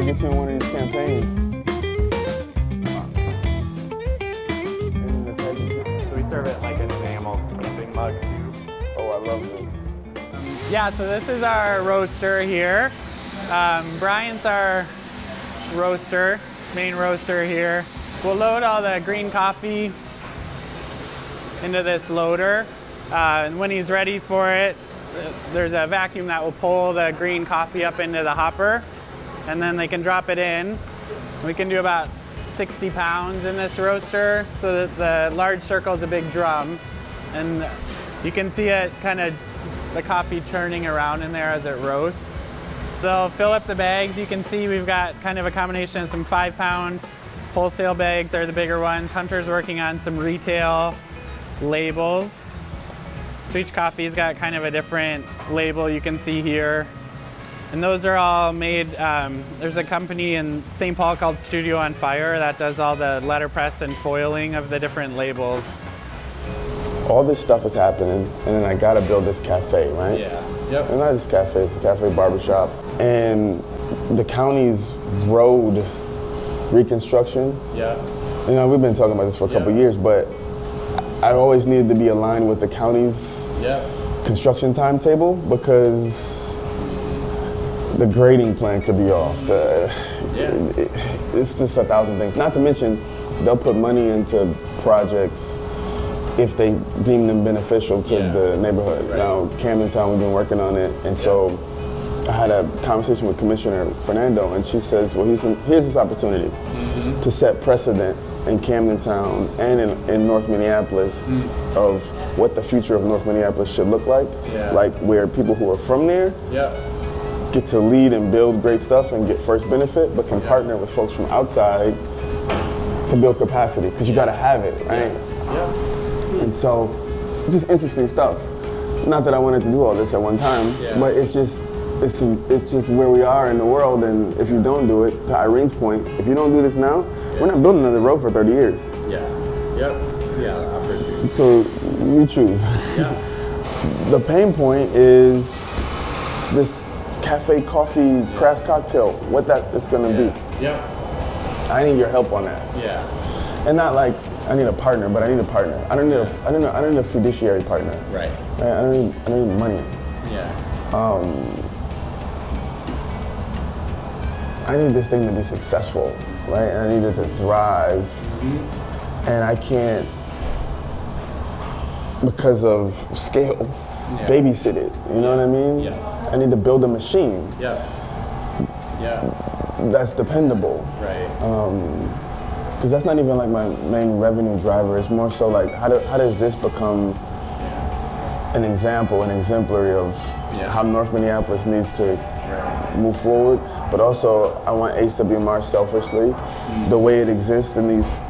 to get you in one of these campaigns. So we serve it like an enamel camping mug too. Oh, I love this. Yeah, so this is our roaster here. Brian's our roaster, main roaster here. We'll load all the green coffee into this loader. And when he's ready for it, there's a vacuum that will pull the green coffee up into the hopper, and then they can drop it in. We can do about 60 pounds in this roaster, so that the large circle is a big drum, and you can see it kind of, the coffee churning around in there as it roasts. So fill up the bags. You can see we've got kind of a combination of some 5-pound wholesale bags are the bigger ones. Hunter's working on some retail labels. So each coffee's got kind of a different label you can see here. And those are all made, there's a company in St. Paul called Studio on Fire that does all the letterpress and foiling of the different labels. All this stuff is happening, and then I gotta build this cafe, right? Yeah. Yep. And not just cafe, it's a cafe barbershop. And the county's road reconstruction. Yeah. You know, we've been talking about this for a couple years, but I always needed to be aligned with the county's construction timetable, because the grading plan could be off. It's just 1,000 things. Not to mention, they'll put money into projects if they deem them beneficial to the neighborhood. Right. Now, Camden Town, we've been working on it, and so I had a conversation with Commissioner Fernando, and she says, well, here's this opportunity to set precedent in Camden Town and in North Minneapolis of what the future of North Minneapolis should look like. Like where people who are from there get to lead and build great stuff and get first benefit, but can partner with folks from outside to build capacity, because you gotta have it, right? And so, just interesting stuff. Not that I wanted to do all this at one time, but it's just where we are in the world, and if you don't do it, to Irene's point, if you don't do this now, we're not building another road for 30 years. So you choose. The pain point is this cafe coffee craft cocktail, what that is gonna be. I need your help on that. And not like I need a partner, but I need a partner. I don't need a fiduciary partner. Right. I don't need money. I need this thing to be successful, right? I need it to thrive. And I can't, because of scale, babysit it. You know what I mean? I need to build a machine. That's dependable. Because that's not even like my main revenue driver. It's more so like, how does this become an example, an exemplary of how North Minneapolis needs to move forward. But also, I want HWMR selfishly, the way it exists in these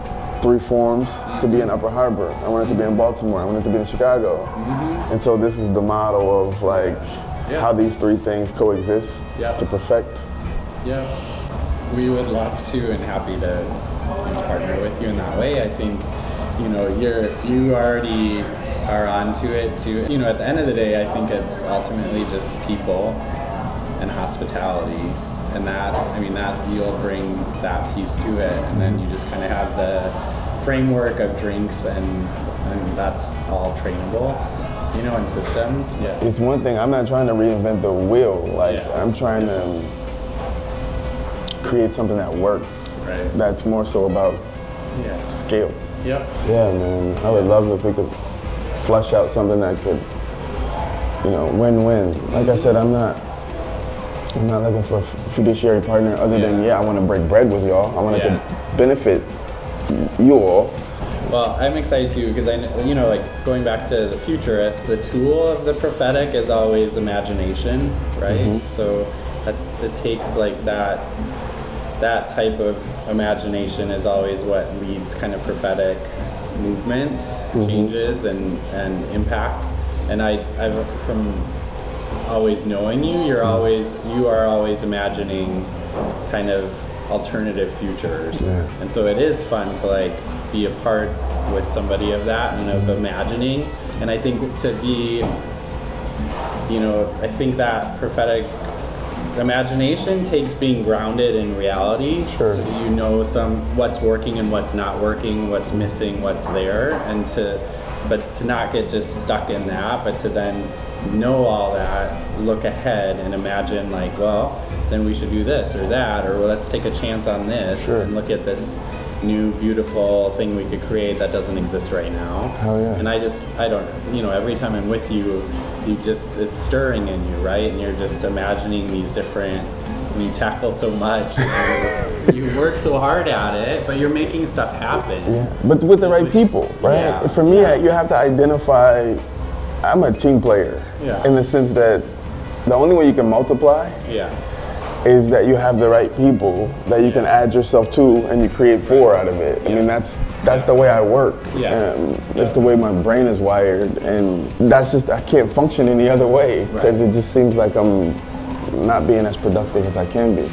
3 forms, to be in Upper Harbor. I want it to be in Baltimore. I want it to be in Chicago. And so this is the model of like how these 3 things coexist to perfect. We would love to and happy to partner with you in that way. I think, you know, you already are onto it too. You know, at the end of the day, I think it's ultimately just people and hospitality, and that, I mean, that you'll bring that piece to it, and then you just kind of have the framework of drinks, and that's all trainable, you know, in systems. It's one thing, I'm not trying to reinvent the wheel. Like, I'm trying to create something that works. That's more so about scale. Yeah, man. I would love if we could flesh out something that could, you know, win-win. Like I said, I'm not looking for a fiduciary partner other than, I want to break bread with y'all. I want it to benefit you all. Well, I'm excited too, because I, you know, like going back to the futurist, the tool of the prophetic is always imagination, right? So it takes like that type of imagination is always what leads kind of prophetic movements, changes, and impact. And I've from always knowing you, you are always imagining kind of alternative futures. And so it is fun to like be a part with somebody of that and of imagining. And I think to be, you know, I think that prophetic imagination takes being grounded in reality. Sure. So that you know what's working and what's not working, what's missing, what's there, and to not get just stuck in that, but to then know all that, look ahead and imagine like, well, then we should do this or that, or well, let's take a chance on this Sure. and look at this new beautiful thing we could create that doesn't exist right now. Hell yeah. And I don't, every time I'm with you, it's stirring in you, right? And you're just imagining these different, you tackle so much, you work so hard at it, but you're making stuff happen. Yeah, but with the right people, right? Yeah. For me, you have to identify, I'm a team player Yeah. in the sense that the only way you can multiply Yeah. is that you have the right people that you can add yourself to and you create for out of it. I mean, that's the way I work. Yeah. That's the way my brain is wired, and that's just, I can't function any other way because it just seems like I'm not being as productive as I can be.